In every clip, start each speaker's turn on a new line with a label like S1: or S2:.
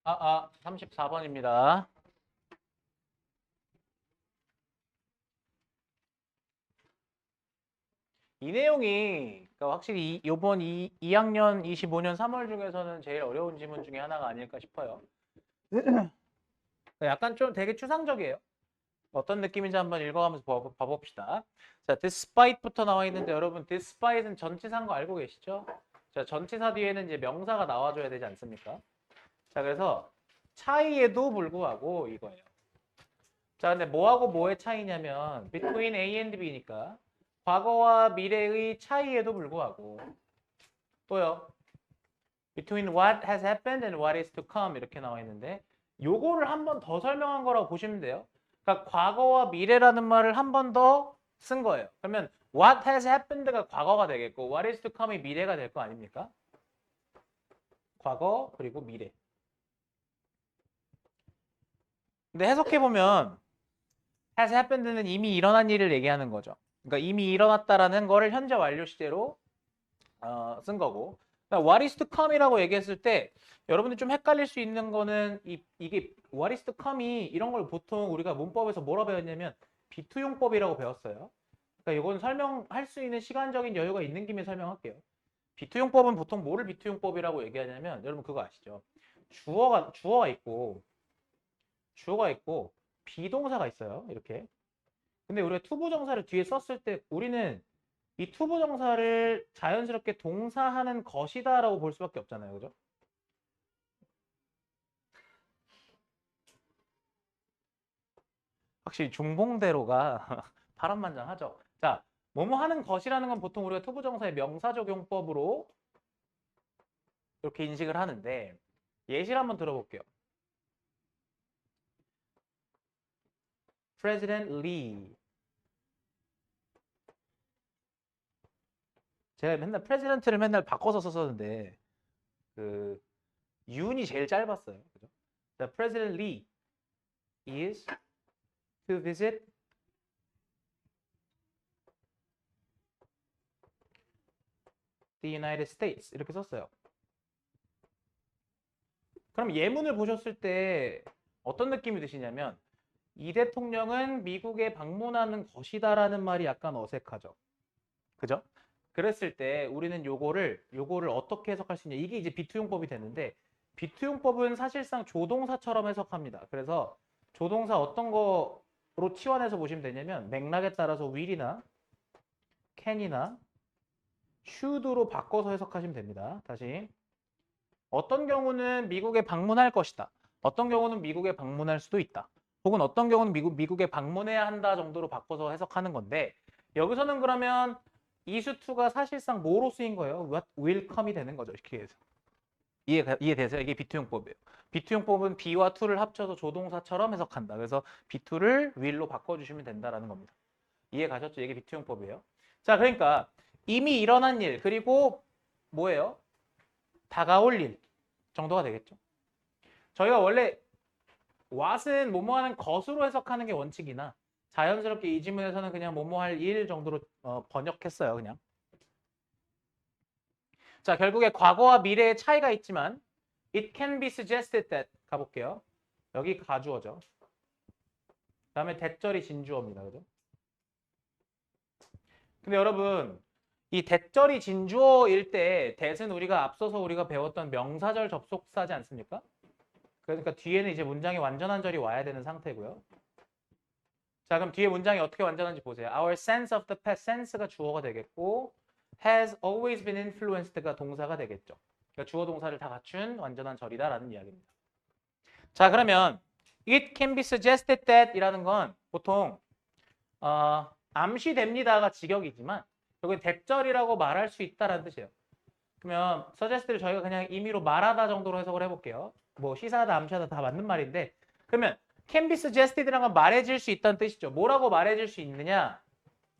S1: 34번입니다. 이 내용이 그러니까 확실히 요번 2학년 25년 3월 중에서는 제일 어려운 지문 중에 하나가 아닐까 싶어요. 약간 좀 되게 추상적이에요. 어떤 느낌인지 한번 읽어가면서 봐봅시다. 자, despite부터 나와 있는데 여러분 despite는 전치사인 거 알고 계시죠? 자, 전치사 뒤에는 이제 명사가 나와줘야 되지 않습니까? 자, 그래서 차이에도 불구하고 이거예요. 자, 근데 뭐하고 뭐의 차이냐면 between A and B니까 과거와 미래의 차이에도 불구하고 또요. between what has happened and what is to come 이렇게 나와 있는데 요거를 한 번 더 설명한 거라고 보시면 돼요. 그러니까 과거와 미래라는 말을 한 번 더 쓴 거예요. 그러면 what has happened가 과거가 되겠고 what is to come이 미래가 될 거 아닙니까? 과거 그리고 미래. 근데 해석해보면 has happened는 이미 일어난 일을 얘기하는 거죠. 그러니까 이미 일어났다라는 거를 현재 완료 시제로 쓴 거고. 그러니까 what is to come이라고 얘기했을 때 여러분들 좀 헷갈릴 수 있는 거는 이게 what is to come이 이런 걸 보통 우리가 문법에서 뭐라 배웠냐면 비투용법이라고 배웠어요. 그러니까 이건 설명할 수 있는 시간적인 여유가 있는 김에 설명할게요. 비투용법은 보통 뭐를 비투용법이라고 얘기하냐면 여러분 그거 아시죠? 주어가 있고 비동사가 있어요. 이렇게. 근데 우리가 투부정사를 뒤에 썼을 때 우리는 이 투부정사를 자연스럽게 동사하는 것이다라고 볼 수밖에 없잖아요. 그죠? 확실히 중봉대로가 파란만장하죠. 자, 뭐뭐 하는 것이라는 건 보통 우리가 투부정사의 명사적용법으로 이렇게 인식을 하는데 예시를 한번 들어볼게요. President Lee. 제가 맨날 프레지던트를 맨날 바꿔서 썼었는데 그 윤이 제일 짧았어요. 그죠? The President Lee is to visit the United States 이렇게 썼어요. 그럼 예문을 보셨을 때 어떤 느낌이 드시냐면 이 대통령은 미국에 방문하는 것이다라는 말이 약간 어색하죠. 그죠? 그랬을 때 우리는 요거를 어떻게 해석할 수 있냐. 이게 이제 비투용법이 되는데 비투용법은 사실상 조동사처럼 해석합니다. 그래서 조동사 어떤 거로 치환해서 보시면 되냐면 맥락에 따라서 will이나 can이나 should로 바꿔서 해석하시면 됩니다. 다시 어떤 경우는 미국에 방문할 것이다. 어떤 경우는 미국에 방문할 수도 있다. 혹은 어떤 경우는 미국에 방문해야 한다 정도로 바꿔서 해석하는 건데 여기서는 그러면 이수투가 사실상 뭐로 쓰인 거예요? What will come이 되는 거죠. 이렇게 해서. 이해되세요? 이게 비투용법이에요. 비투용법은 be와 to를 합쳐서 조동사처럼 해석한다. 그래서 be2를 will로 바꿔주시면 된다라는 겁니다. 이해 가셨죠? 이게 비투용법이에요. 자, 그러니까 이미 일어난 일 그리고 뭐예요? 다가올 일 정도가 되겠죠. 저희가 원래 what은 뭐뭐 하는 것으로 해석하는 게 원칙이나 자연스럽게 이 지문에서는 그냥 뭐뭐 할 일 정도로 번역했어요. 그냥. 자, 결국에 과거와 미래의 차이가 있지만 it can be suggested that 가볼게요. 여기 가주어죠. 그다음에 대절이 진주어입니다. 그죠? 근데 여러분 이 대절이 진주어일 때 that은 우리가 앞서서 우리가 배웠던 명사절 접속사지 않습니까? 그러니까 뒤에는 이제 문장의 완전한 절이 와야 되는 상태고요. 자, 그럼 뒤에 문장이 어떻게 완전한지 보세요. Our sense of the past, sense가 주어가 되겠고 has always been influenced가 동사가 되겠죠. 그러니까 주어 동사를 다 갖춘 완전한 절이다라는 이야기입니다. 자, 그러면 it can be suggested that 이라는 건 보통 암시됩니다가 직역이지만 여기 대절이라고 말할 수 있다라는 뜻이에요. 그러면 suggest를 저희가 그냥 임의로 말하다 정도로 해석을 해볼게요. 뭐 시사하다, 암시하다 다 맞는 말인데 그러면 can be suggested라는 건 말해질 수 있다는 뜻이죠. 뭐라고 말해질 수 있느냐?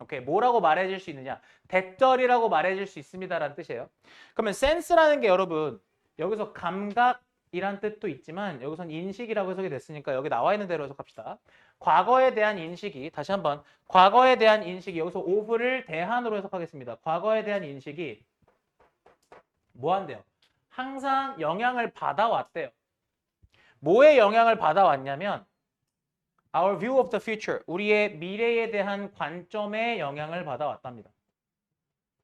S1: 오케이, 뭐라고 말해질 수 있느냐? 대절이라고 말해질 수 있습니다라는 뜻이에요. 그러면 sense라는 게 여러분 여기서 감각이란 뜻도 있지만 여기선 인식이라고 해석이 됐으니까 여기 나와 있는 대로 해석합시다. 과거에 대한 인식이 다시 한번 과거에 대한 인식이 여기서 of를 대한으로 해석하겠습니다. 과거에 대한 인식이 뭐 한대요? 항상 영향을 받아왔대요. 뭐에 영향을 받아왔냐면 our view of the future, 우리의 미래에 대한 관점에 영향을 받아왔답니다.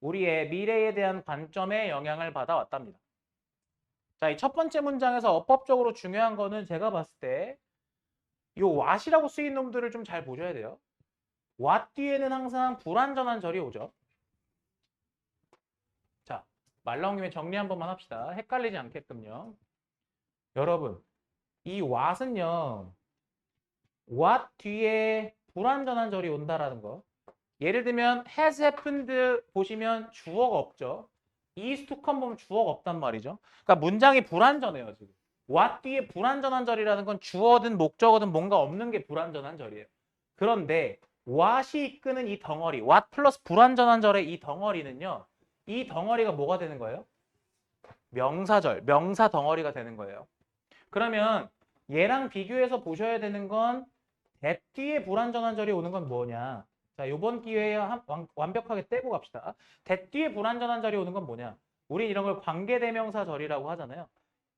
S1: 우리의 미래에 대한 관점에 영향을 받아왔답니다. 자, 이 첫 번째 문장에서 어법적으로 중요한 거는 제가 봤을 때 이 what이라고 쓰인 놈들을 좀 잘 보셔야 돼요. what 뒤에는 항상 불완전한 절이 오죠. 자, 말 나온 김에 정리 한 번만 합시다. 헷갈리지 않게끔요. 여러분, 이 what은요. what 뒤에 불완전한 절이 온다라는 거. 예를 들면 has happened 보시면 주어가 없죠. is to come 보면 주어가 없단 말이죠. 그러니까 문장이 불완전해요, 지금. what 뒤에 불완전한 절이라는 건 주어든 목적어든 뭔가 없는 게 불완전한 절이에요. 그런데 what이 이끄는 이 덩어리, what 플러스 불완전한 절의 이 덩어리는요. 이 덩어리가 뭐가 되는 거예요? 명사절, 명사 덩어리가 되는 거예요. 그러면 얘랑 비교해서 보셔야 되는 건 that 뒤에 불완전한 절이 오는 건 뭐냐? 자, 이번 기회에 완벽하게 떼고 갑시다. that 뒤에 불완전한 절이 오는 건 뭐냐? 우린 이런 걸 관계대명사 절이라고 하잖아요.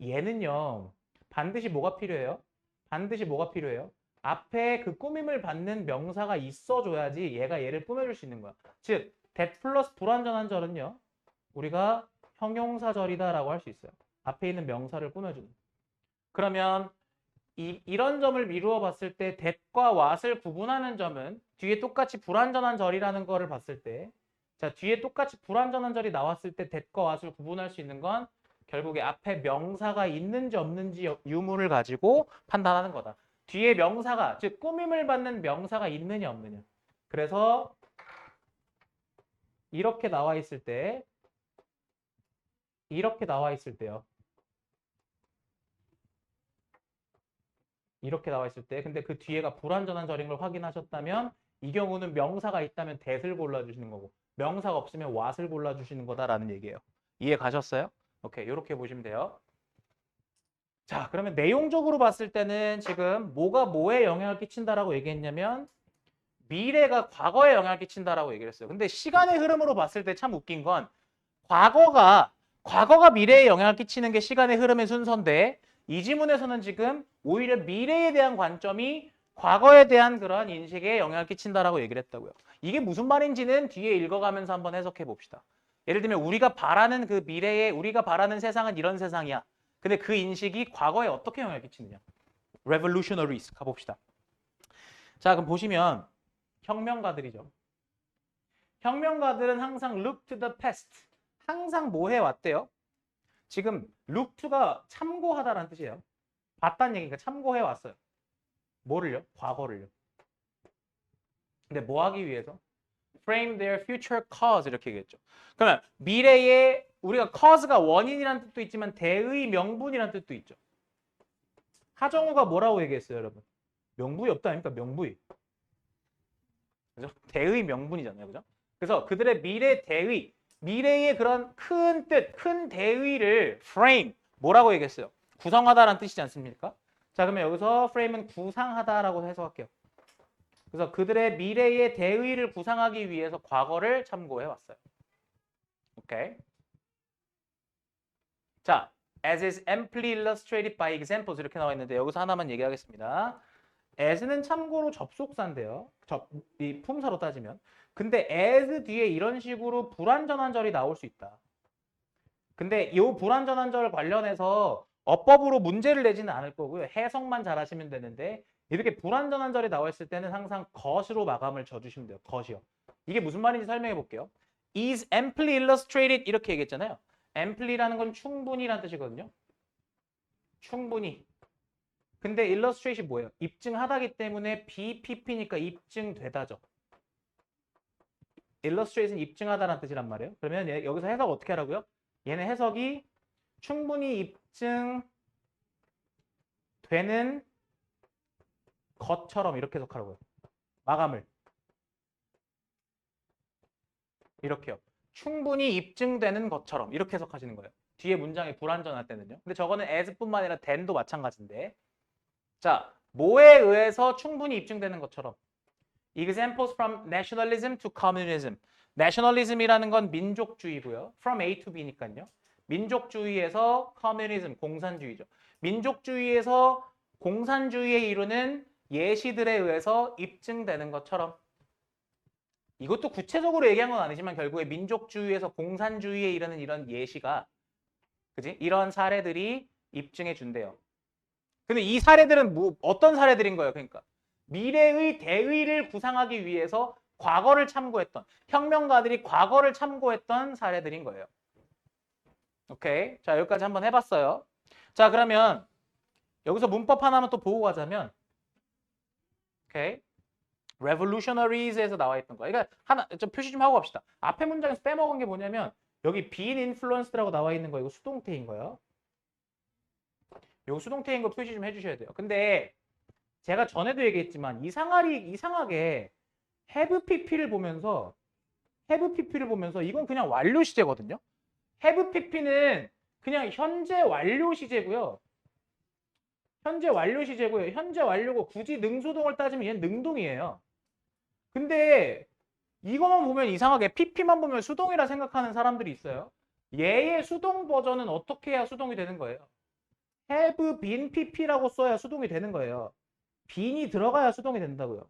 S1: 얘는요. 반드시 뭐가 필요해요? 반드시 뭐가 필요해요? 앞에 그 꾸밈을 받는 명사가 있어줘야지 얘가 얘를 꾸며줄 수 있는 거야. 즉, that 플러스 불완전한 절은요. 우리가 형용사절이다라고 할 수 있어요. 앞에 있는 명사를 꾸며주는. 그러면 이런 점을 미루어 봤을 때 that과 what을 구분하는 점은 뒤에 똑같이 불완전한 절이라는 거를 봤을 때 자, 뒤에 똑같이 불완전한 절이 나왔을 때 that과 what을 구분할 수 있는 건 결국에 앞에 명사가 있는지 없는지 유무를 가지고 판단하는 거다. 뒤에 명사가, 즉 꾸밈을 받는 명사가 있느냐 없느냐. 그래서 이렇게 나와 있을 때 이렇게 나와 있을 때요. 이렇게 나와 있을 때 근데 그 뒤에가 불완전한 절인 걸 확인하셨다면 이 경우는 명사가 있다면 that을 골라주시는 거고 명사가 없으면 what을 골라주시는 거다라는 얘기예요. 이해 가셨어요? 오케이, 이렇게 보시면 돼요. 자, 그러면 내용적으로 봤을 때는 지금 뭐가 뭐에 영향을 끼친다라고 얘기했냐면 미래가 과거에 영향을 끼친다라고 얘기를 했어요. 근데 시간의 흐름으로 봤을 때 참 웃긴 건 과거가 미래에 영향을 끼치는 게 시간의 흐름의 순서인데 이 지문에서는 지금 오히려 미래에 대한 관점이 과거에 대한 그런 인식에 영향을 끼친다라고 얘기를 했다고요. 이게 무슨 말인지는 뒤에 읽어가면서 한번 해석해 봅시다. 예를 들면 우리가 바라는 그 미래에 우리가 바라는 세상은 이런 세상이야. 근데 그 인식이 과거에 어떻게 영향을 끼치느냐. Revolutionaries 가봅시다. 자, 그럼 보시면 혁명가들이죠. 혁명가들은 항상 look to the past. 항상 뭐 해왔대요? 지금 look to가 참고하다라는 뜻이에요. 봤다는 얘기니까 참고해 왔어요. 뭐를요? 과거를요. 근데 뭐 하기 위해서? frame their future cause 이렇게 얘기했죠. 그러면 미래에 우리가 cause가 원인이라는 뜻도 있지만 대의 명분이라는 뜻도 있죠. 하정우가 뭐라고 얘기했어요, 여러분? 명분이 없다 아닙니까? 명분이. 그죠? 대의 명분이잖아요. 그죠? 그래서 그들의 미래 대의, 미래의 그런 큰 뜻, 큰 대의를 frame 뭐라고 얘기했어요? 구성하다라는 뜻이지 않습니까? 자, 그러면 여기서 frame은 구상하다라고 해석할게요. 그래서 그들의 미래의 대의를 구상하기 위해서 과거를 참고해 왔어요. 오케이. 자, as is amply illustrated by examples 이렇게 나와 있는데 여기서 하나만 얘기하겠습니다. as는 참고로 접속사인데요. 이 품사로 따지면. 근데 as 뒤에 이런 식으로 불완전한 절이 나올 수 있다. 근데 이 불완전한 절 관련해서 어법으로 문제를 내지는 않을 거고요. 해석만 잘하시면 되는데 이렇게 불완전한 절이 나와 있을 때는 항상 것으로 마감을 져주시면 돼요. 것이요. 이게 무슨 말인지 설명해 볼게요. is amply illustrated 이렇게 얘기했잖아요. amply라는 건 충분히라는 뜻이거든요. 충분히. 근데 illustrated이 뭐예요? 입증하다기 때문에 BPP니까 입증되다죠. illustrated은 입증하다라는 뜻이란 말이에요. 그러면 여기서 해석 어떻게 하라고요? 얘는 해석이 충분히 입증되는 것처럼 이렇게 해석하라고요. 마감을. 이렇게요. 충분히 입증되는 것처럼 이렇게 해석하시는 거예요. 뒤에 문장이 불완전할 때는요. 근데 저거는 as뿐만 아니라 then도 마찬가지인데. 자, 뭐에 의해서 충분히 입증되는 것처럼. Examples from nationalism to communism. nationalism이라는 건 민족주의고요. From A to B니까요. 민족주의에서 커뮤니즘, 공산주의죠. 민족주의에서 공산주의에 이르는 예시들에 의해서 입증되는 것처럼 이것도 구체적으로 얘기한 건 아니지만 결국에 민족주의에서 공산주의에 이르는 이런 예시가 그지? 이런 사례들이 입증해 준대요. 근데 이 사례들은 어떤 사례들인 거예요? 그러니까 미래의 대의를 구상하기 위해서 과거를 참고했던 혁명가들이 과거를 참고했던 사례들인 거예요. 오케이. 자, 여기까지 한번 해봤어요. 자, 그러면 여기서 문법 하나만 또 보고 가자면 오케이. revolutionies에서 나와 있던 거야. 그러니까 하나 좀 표시 좀 하고 갑시다. 앞에 문장에서 빼먹은 게 뭐냐면 여기 being influenced라고 나와 있는 거 이거 수동태인 거예요. 이거 수동태인 거 표시 좀 해주셔야 돼요. 근데 제가 전에도 얘기했지만 이상하게 have pp를 보면서 이건 그냥 완료 시제거든요. have pp는 그냥 현재 완료 시제고요. 현재 완료고 굳이 능수동을 따지면 얘는 능동이에요. 근데 이거만 보면 이상하게 pp만 보면 수동이라 생각하는 사람들이 있어요. 얘의 수동 버전은 어떻게 해야 수동이 되는 거예요? have been pp라고 써야 수동이 되는 거예요. bean이 들어가야 수동이 된다고요.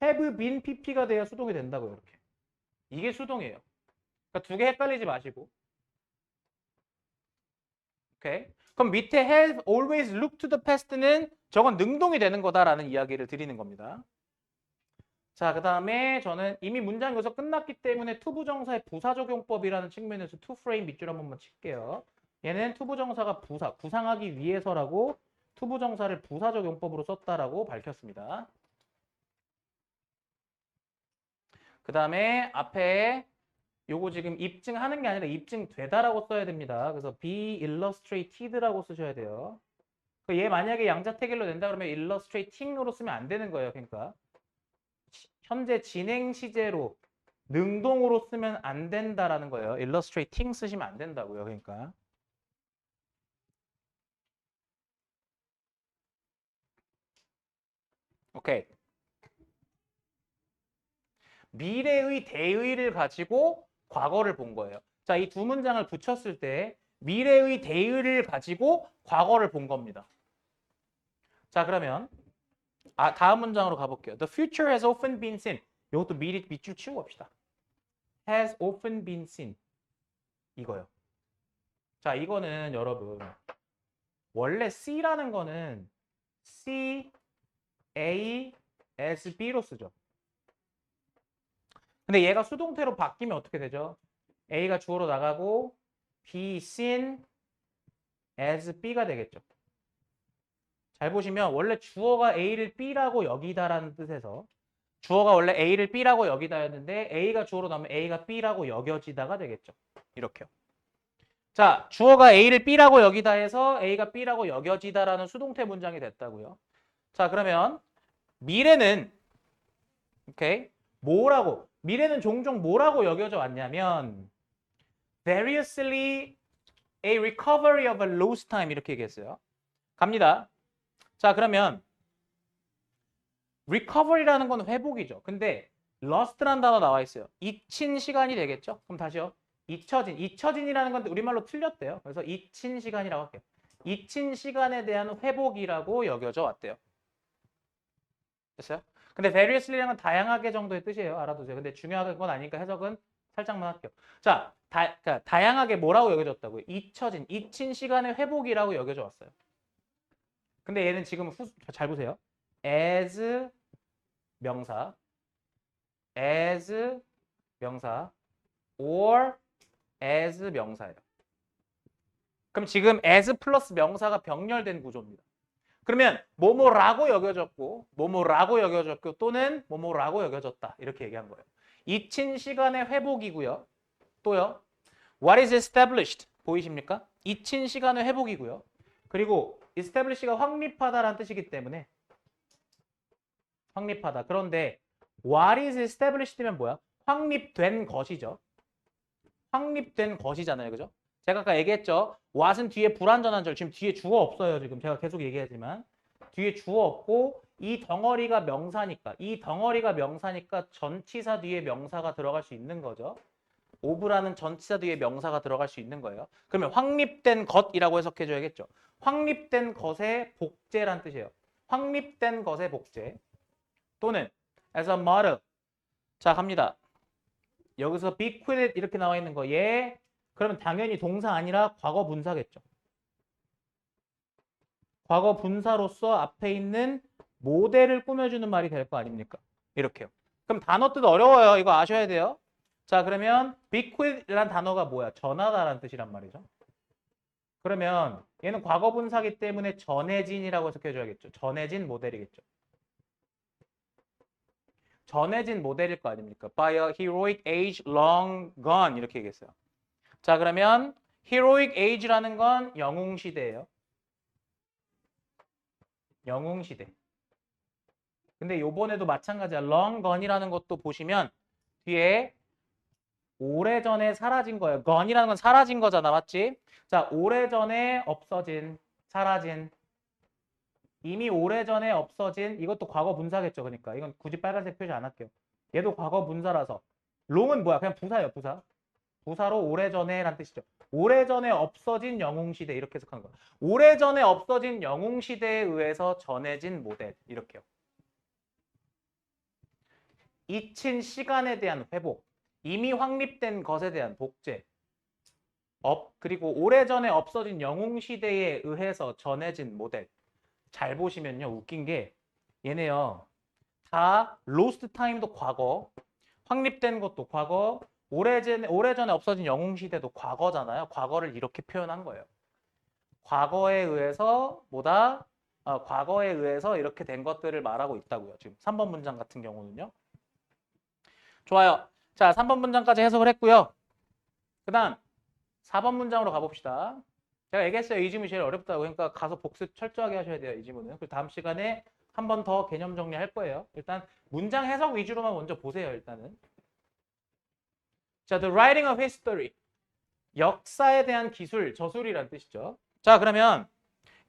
S1: have been pp가 돼야 수동이 된다고요. 이렇게. 이게 수동이에요. 그러니까 두 개 헷갈리지 마시고. 오케이. 그럼 밑에 have always looked to the past는 저건 능동이 되는 거다라는 이야기를 드리는 겁니다. 자, 그 다음에 저는 이미 문장이 여기서 끝났기 때문에 투부정사의 부사적용법이라는 측면에서 to frame 밑줄 한 번만 칠게요. 얘는 투부정사가 구상하기 위해서라고 투부정사를 부사적용법으로 썼다라고 밝혔습니다. 그 다음에 앞에 요거 지금 입증하는 게 아니라 입증되다라고 써야 됩니다. 그래서 be illustrated라고 쓰셔야 돼요. 얘 만약에 양자택일로 낸다 그러면 illustrating으로 쓰면 안 되는 거예요. 그러니까 현재 진행 시제로 능동으로 쓰면 안 된다라는 거예요. illustrating 쓰시면 안 된다고요. 그러니까 오케이. 미래의 대의를 가지고 과거를 본 거예요. 자, 이 두 문장을 붙였을 때 미래의 대의를 가지고 과거를 본 겁니다. 자, 그러면 다음 문장으로 가볼게요. The future has often been seen. 이것도 밑줄 치우고 갑시다. has often been seen. 이거요. 자, 이거는 여러분 원래 C라는 거는 C, A, S, B로 쓰죠. 근데 얘가 수동태로 바뀌면 어떻게 되죠? A가 주어로 나가고 be seen as B가 되겠죠. 잘 보시면 원래 주어가 A를 B라고 여기다라는 뜻에서 주어가 원래 A를 B라고 여기다였는데 A가 주어로 나오면 A가 B라고 여겨지다가 되겠죠. 이렇게요. 자, 주어가 A를 B라고 여기다 해서 A가 B라고 여겨지다라는 수동태 문장이 됐다고요. 자, 그러면 미래는 오케이. 미래는 종종 뭐라고 여겨져 왔냐면 variously a recovery of a lost time 이렇게 얘기했어요. 갑니다. 자, 그러면 recovery라는 건 회복이죠. 근데 lost라는 단어 나와 있어요. 잊힌 시간이 되겠죠? 그럼 다시요. 잊혀진이라는 건데 우리말로 틀렸대요. 그래서 잊힌 시간이라고 할게요. 잊힌 시간에 대한 회복이라고 여겨져 왔대요. 됐어요? 근데 variously라는 건 다양하게 정도의 뜻이에요. 알아두세요. 근데 중요한 건 아니니까 해석은 살짝만 할게요. 자, 그러니까 다양하게 뭐라고 여겨졌다고요? 잊힌 시간의 회복이라고 여겨져 왔어요. 근데 얘는 지금 잘 보세요. as 명사, or as 명사예요. 그럼 지금 as 플러스 명사가 병렬된 구조입니다. 그러면 뭐뭐라고 여겨졌고 또는 뭐뭐라고 여겨졌다 이렇게 얘기한 거예요. 잊힌 시간의 회복이고요. 또요. What is established? 보이십니까? 잊힌 시간의 회복이고요. 그리고 establish가 확립하다라는 뜻이기 때문에 확립하다. 그런데 what is established면 뭐야? 확립된 것이죠. 확립된 것이잖아요. 그죠? 제가 아까 얘기했죠. what은 뒤에 불완전한 절. 지금 뒤에 주어 없어요. 지금 제가 계속 얘기하지만 뒤에 주어 없고 이 덩어리가 명사니까 전치사 뒤에 명사가 들어갈 수 있는 거죠. of라는 전치사 뒤에 명사가 들어갈 수 있는 거예요. 그러면 확립된 것이라고 해석해줘야겠죠. 확립된 것의 복제란 뜻이에요. 확립된 것의 복제. 또는 as a model. 자, 갑니다. 여기서 bequeathed 이렇게 나와 있는 거. 예. 그러면 당연히 동사 아니라 과거 분사겠죠. 과거 분사로서 앞에 있는 모델을 꾸며주는 말이 될 거 아닙니까? 이렇게요. 그럼 단어 뜻 어려워요. 이거 아셔야 돼요. 자, 그러면 bequeath란 단어가 뭐야? 전하다라는 뜻이란 말이죠. 그러면 얘는 과거 분사기 때문에 전해진이라고 해석해줘야겠죠. 전해진 모델이겠죠. 전해진 모델일 거 아닙니까? By a heroic age long gone 이렇게 얘기했어요. 자, 그러면 heroic age라는 건 영웅시대예요. 영웅시대. 근데 요번에도 마찬가지야. long gone이라는 것도 보시면 뒤에 오래전에 사라진 거예요. gone이라는 건 사라진 거잖아. 맞지? 자, 오래전에 없어진, 사라진. 이미 오래전에 없어진. 이것도 과거 분사겠죠. 그러니까 이건 굳이 빨간색 표시 안 할게요. 얘도 과거 분사라서. long은 뭐야? 그냥 부사예요. 부사. 부사로 오래전에 라는 뜻이죠. 오래전에 없어진 영웅시대 이렇게 해석하는 거예요. 오래전에 없어진 영웅시대에 의해서 전해진 모델 이렇게요. 잊힌 시간에 대한 회복, 이미 확립된 것에 대한 복제, 그리고 오래전에 없어진 영웅시대에 의해서 전해진 모델. 잘 보시면요. 웃긴 게 얘네요. 다 lost time도 과거, 확립된 것도 과거, 오래전에 없어진 영웅시대도 과거잖아요. 과거를 이렇게 표현한 거예요. 과거에 의해서 과거에 의해서 이렇게 된 것들을 말하고 있다고요. 지금 3번 문장 같은 경우는요. 좋아요. 자, 3번 문장까지 해석을 했고요. 그 다음 4번 문장으로 가봅시다. 제가 얘기했어요. 이 지문이 제일 어렵다고. 그러니까 가서 복습 철저하게 하셔야 돼요. 이 지문은. 그리고 다음 시간에 한 번 더 개념 정리할 거예요. 일단 문장 해석 위주로만 먼저 보세요. 일단은. 자, the writing of history. 역사에 대한 기술, 저술이란 뜻이죠. 자, 그러면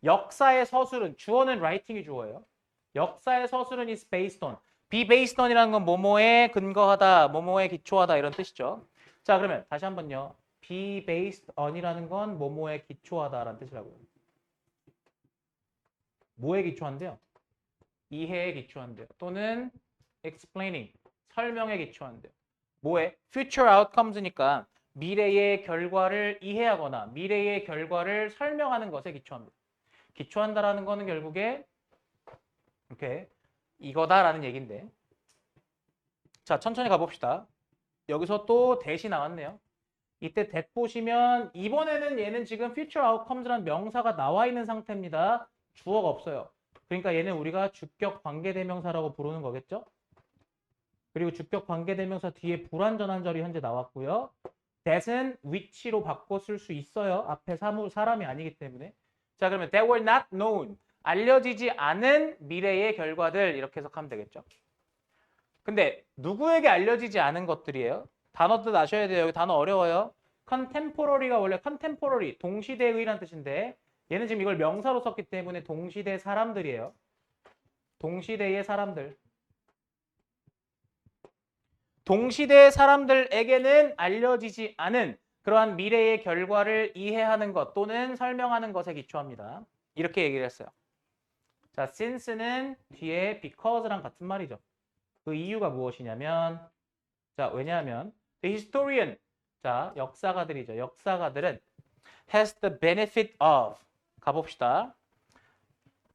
S1: 역사의 서술은 주어는 writing이 주어예요. 역사의 서술은 is based on. be based on이라는 건 뭐뭐에 근거하다, 뭐뭐에 기초하다 이런 뜻이죠. 자, 그러면 다시 한번요. be based on이라는 건 뭐뭐에 기초하다라는 뜻이라고요. 뭐에 기초한대요? 이해에 기초한대요. 또는 explaining, 설명에 기초한대요. 뭐에? future outcomes니까 미래의 결과를 이해하거나 미래의 결과를 설명하는 것에 기초합니다. 기초한다라는 거는 결국에 이렇게 이거다라는 얘기인데. 자, 천천히 가봅시다. 여기서 또 대시 나왔네요. 이때 that 보시면 이번에는 얘는 지금 future outcomes라는 명사가 나와 있는 상태입니다. 주어가 없어요. 그러니까 얘는 우리가 주격 관계대명사라고 부르는 거겠죠? 그리고 주격 관계대명사 뒤에 불완전한 절이 현재 나왔고요. that은 which로 바꿔 쓸 수 있어요. 앞에 사람이 아니기 때문에. 자, 그러면 that were not known. 알려지지 않은 미래의 결과들 이렇게 해석하면 되겠죠. 근데 누구에게 알려지지 않은 것들이에요? 단어 뜻 아셔야 돼요. 여기 단어 어려워요. contemporary가 원래 contemporary, 동시대의란 뜻인데 얘는 지금 이걸 명사로 썼기 때문에 동시대 사람들이에요. 동시대의 사람들. 동시대 사람들에게는 알려지지 않은 그러한 미래의 결과를 이해하는 것 또는 설명하는 것에 기초합니다. 이렇게 얘기를 했어요. 자, since는 뒤에 because랑 같은 말이죠. 그 이유가 무엇이냐면, 자, 왜냐하면 the historian, 자, 역사가들이죠. 역사가들은 has the benefit of, 가봅시다.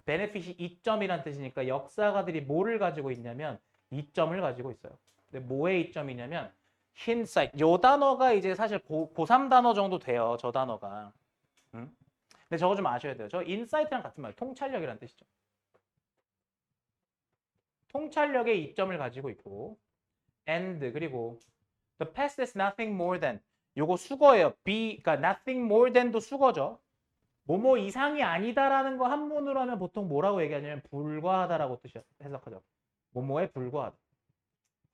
S1: benefit이 이점이란 뜻이니까 역사가들이 뭐를 가지고 있냐면 이점을 가지고 있어요. 근데 뭐의 이점이냐면 hindsight. 요 단어가 이제 사실 고3 단어 정도 돼요. 저 단어가. 근데 저거 좀 아셔야 돼요. 저 insight랑 같은 말, 통찰력이란 뜻이죠. 통찰력의 이점을 가지고 있고 and 그리고 the past is nothing more than 요거 수거예요. 그러니까 nothing more than도 수거죠. 뭐뭐 이상이 아니다라는 거 한문으로 하면 보통 뭐라고 얘기하냐면 불과하다라고 뜻이 해석하죠. 뭐뭐에 불과하다.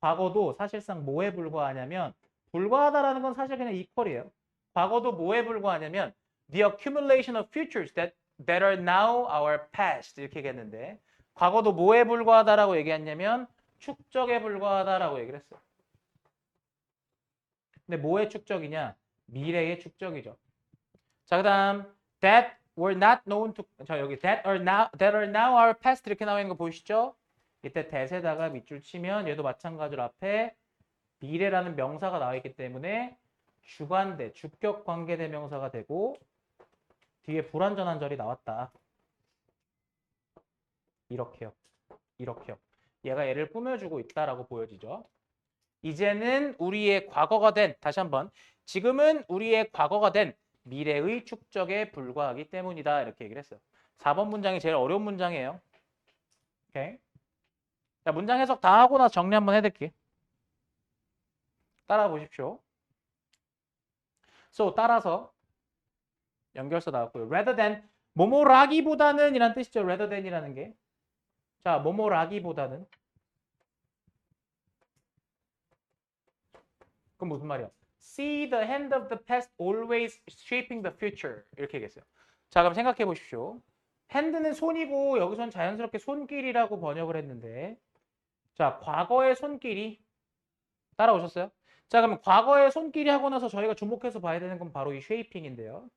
S1: 과거도 사실상 뭐에 불과하냐면 불과하다라는 건 사실 그냥 equal이에요. 과거도 뭐에 불과하냐면 the accumulation of futures that are now our past 이렇게 얘기했는데 과거도 뭐에 불과하다라고 얘기했냐면 축적에 불과하다라고 얘기를 했어요. 근데 뭐의 축적이냐? 미래의 축적이죠. 자, 그다음 that were not known to 자, 여기 that are now our past 이렇게 나와 있는 거 보이시죠? 이때 that에다가 밑줄 치면 얘도 마찬가지로 앞에 미래라는 명사가 나와 있기 때문에 주관대, 주격 관계 대명사가 되고 뒤에 불완전한 절이 나왔다. 이렇게요. 이렇게요. 얘가 얘를 꾸며주고 있다라고 보여지죠. 이제는 우리의 과거가 된, 다시 한번, 지금은 우리의 과거가 된 미래의 축적에 불과하기 때문이다. 이렇게 얘기를 했어요. 4번 문장이 제일 어려운 문장이에요. 오케이. 자, 문장 해석 다 하고 나서 정리 한번 해드릴게요. 따라 보십시오. So, 따라서 연결서 나왔고요. rather than, 뭐뭐라기보다는 이란 뜻이죠. rather than이라는 게. 자, 뭐뭐라기보다는. 그럼 무슨 말이야? See the hand of the past always shaping the future. 이렇게 얘기했어요. 자, 그럼 생각해 보십시오. 핸드는 손이고 여기선 자연스럽게 손길이라고 번역을 했는데 자, 과거의 손길이 따라오셨어요? 자, 그럼 과거의 손길이 하고 나서 저희가 주목해서 봐야 되는 건 바로 이 쉐이핑인데요.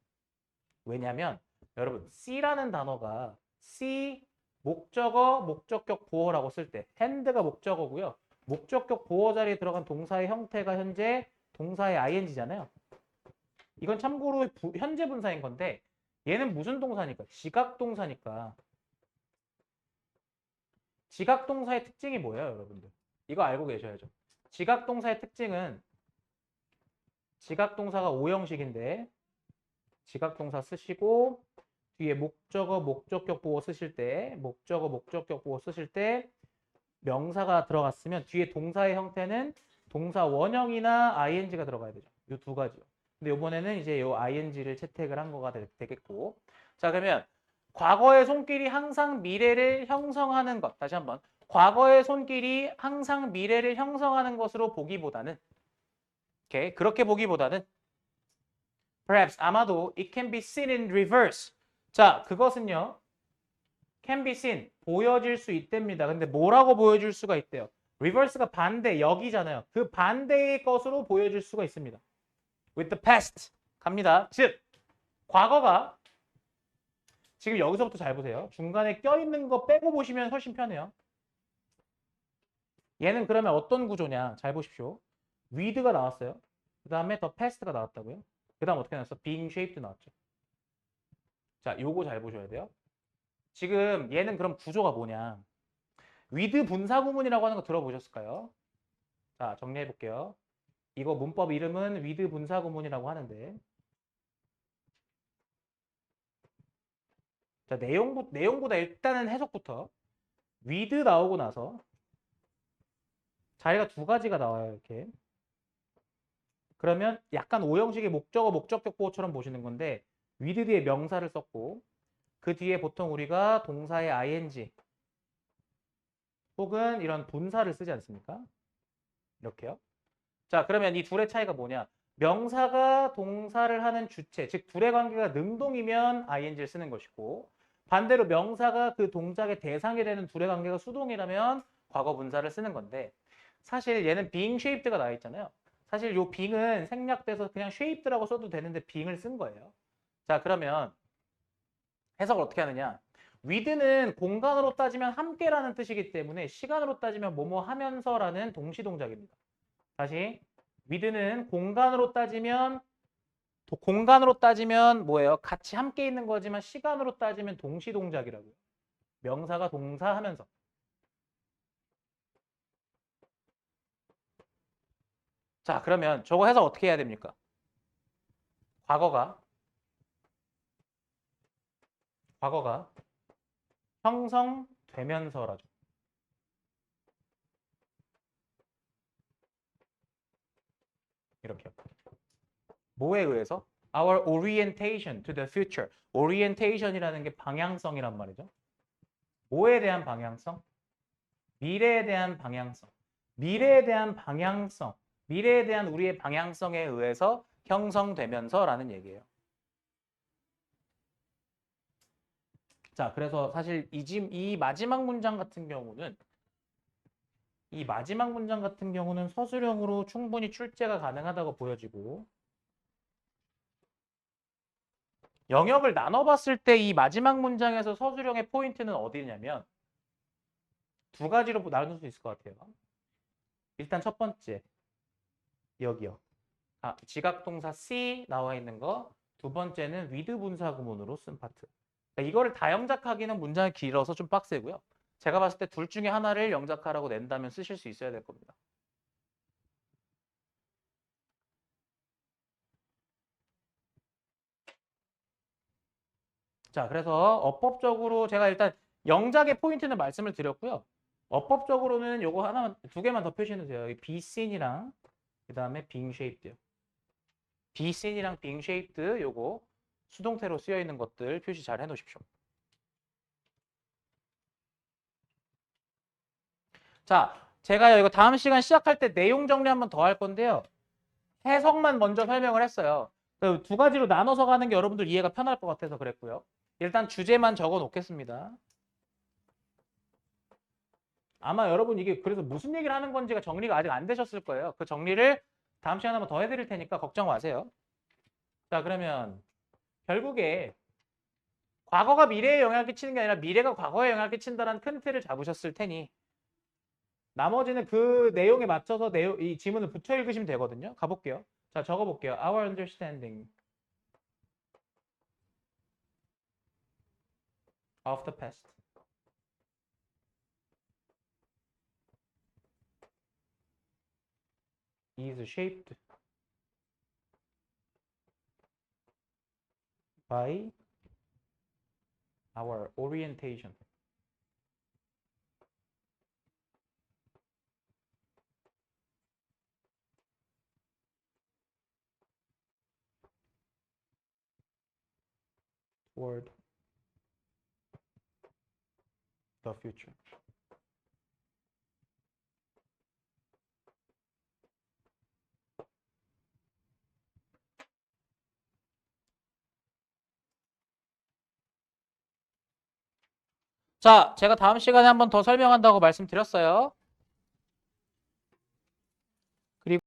S1: 왜냐면 여러분 C라는 단어가 C 목적어, 목적격 보어라고 쓸 때 핸드가 목적어고요. 목적격 보어 자리에 들어간 동사의 형태가 현재 동사의 ing잖아요. 이건 참고로 현재 분사인 건데 얘는 무슨 동사니까? 지각 동사니까. 지각 동사의 특징이 뭐예요, 여러분들? 이거 알고 계셔야죠. 지각 동사의 특징은 지각 동사가 5형식인데 지각 동사 쓰시고 뒤에 목적어, 목적격 보어 쓰실 때 목적어, 목적격 보어 쓰실 때 명사가 들어갔으면 뒤에 동사의 형태는 동사 원형이나 ing가 들어가야 되죠. 이 두 가지요. 근데 이번에는 이제 이 ing를 채택을 한 거가 되겠고. 자, 그러면 과거의 손길이 항상 미래를 형성하는 것. 다시 한번. 과거의 손길이 항상 미래를 형성하는 것으로 보기보다는 오케이. 그렇게 보기보다는 perhaps 아마도 it can be seen in reverse. 자, 그것은요. can be seen 보여질 수 있답니다. 근데 뭐라고 보여줄 수가 있대요? reverse가 반대, 여기잖아요. 그 반대의 것으로 보여줄 수가 있습니다. with the past 갑니다. 즉 과거가 지금 여기서부터 잘 보세요. 중간에 껴있는 거 빼고 보시면 훨씬 편해요. 얘는 그러면 어떤 구조냐? 잘 보십시오. with가 나왔어요. 그 다음에 the past가 나왔다고요. 그 다음 어떻게 나왔어? being shaped 나왔죠. 자, 요거 잘 보셔야 돼요. 지금 얘는 그럼 구조가 뭐냐? with 분사 구문이라고 하는 거 들어보셨을까요? 자, 정리해 볼게요. 이거 문법 이름은 with 분사 구문이라고 하는데 자, 내용보다 일단은 해석부터 with 나오고 나서 자리가 두 가지가 나와요. 이렇게. 그러면 약간 오형식의 목적어, 목적격 보호처럼 보시는 건데 with 뒤에 명사를 썼고 그 뒤에 보통 우리가 동사의 ing 혹은 이런 분사를 쓰지 않습니까? 이렇게요. 자, 그러면 이 둘의 차이가 뭐냐? 명사가 동사를 하는 주체, 즉 둘의 관계가 능동이면 ing를 쓰는 것이고 반대로 명사가 그 동작의 대상이 되는 둘의 관계가 수동이라면 과거 분사를 쓰는 건데 사실 얘는 being shaped가 나와 있잖아요. 사실 요 being은 생략돼서 그냥 shaped라고 써도 되는데 being을 쓴 거예요. 자, 그러면 해석을 어떻게 하느냐? with는 공간으로 따지면 함께라는 뜻이기 때문에 시간으로 따지면 뭐뭐 하면서라는 동시 동작입니다. 다시 with는 공간으로 따지면 뭐예요? 같이 함께 있는 거지만 시간으로 따지면 동시 동작이라고요. 명사가 동사하면서. 자, 그러면 저거 해석 어떻게 해야 됩니까? 과거가 형성되면서라죠. 이렇게요. 뭐에 의해서? Our orientation to the future. orientation이라는 게 방향성이란 말이죠. 뭐에 대한 방향성? 미래에 대한 방향성. 미래에 대한 방향성. 미래에 대한 우리의 방향성에 의해서 형성되면서라는 얘기예요. 자, 그래서 사실 이 마지막 문장 같은 경우는 이 마지막 문장 같은 경우는 서술형으로 충분히 출제가 가능하다고 보여지고 영역을 나눠봤을 때 이 마지막 문장에서 서술형의 포인트는 어디냐면 두 가지로 나눌 수 있을 것 같아요. 일단 첫 번째 여기요. 지각동사 C 나와 있는 거. 두 번째는 with 분사 구문으로 쓴 파트. 그러니까 이거를 다 영작하기는 문장이 길어서 좀 빡세고요. 제가 봤을 때 둘 중에 하나를 영작하라고 낸다면 쓰실 수 있어야 될 겁니다. 자, 그래서 어법적으로 제가 일단 영작의 포인트는 말씀을 드렸고요. 어법적으로는 요거 하나만 두 개만 더 표시해도 돼요. be seen이랑 그다음에 being shaped요. be seen이랑 being shaped 요거 수동태로 쓰여 있는 것들 표시 잘 해놓으십시오. 자, 제가 이거 다음 시간 시작할 때 내용 정리 한번 더 할 건데요. 해석만 먼저 설명을 했어요. 두 가지로 나눠서 가는 게 여러분들 이해가 편할 것 같아서 그랬고요. 일단 주제만 적어 놓겠습니다. 아마 여러분 이게 그래서 무슨 얘기를 하는 건지가 정리가 아직 안 되셨을 거예요. 그 정리를 다음 시간에 한번 더 해드릴 테니까 걱정 마세요. 자, 그러면 결국에 과거가 미래에 영향을 끼치는 게 아니라 미래가 과거에 영향을 끼친다는 큰 틀을 잡으셨을 테니 나머지는 그 내용에 맞춰서 이 지문을 붙여 읽으시면 되거든요. 가볼게요. 자, 적어볼게요. Our understanding of the past is shaped by our orientation toward the future. 자, 제가 다음 시간에 한번 더 설명한다고 말씀드렸어요.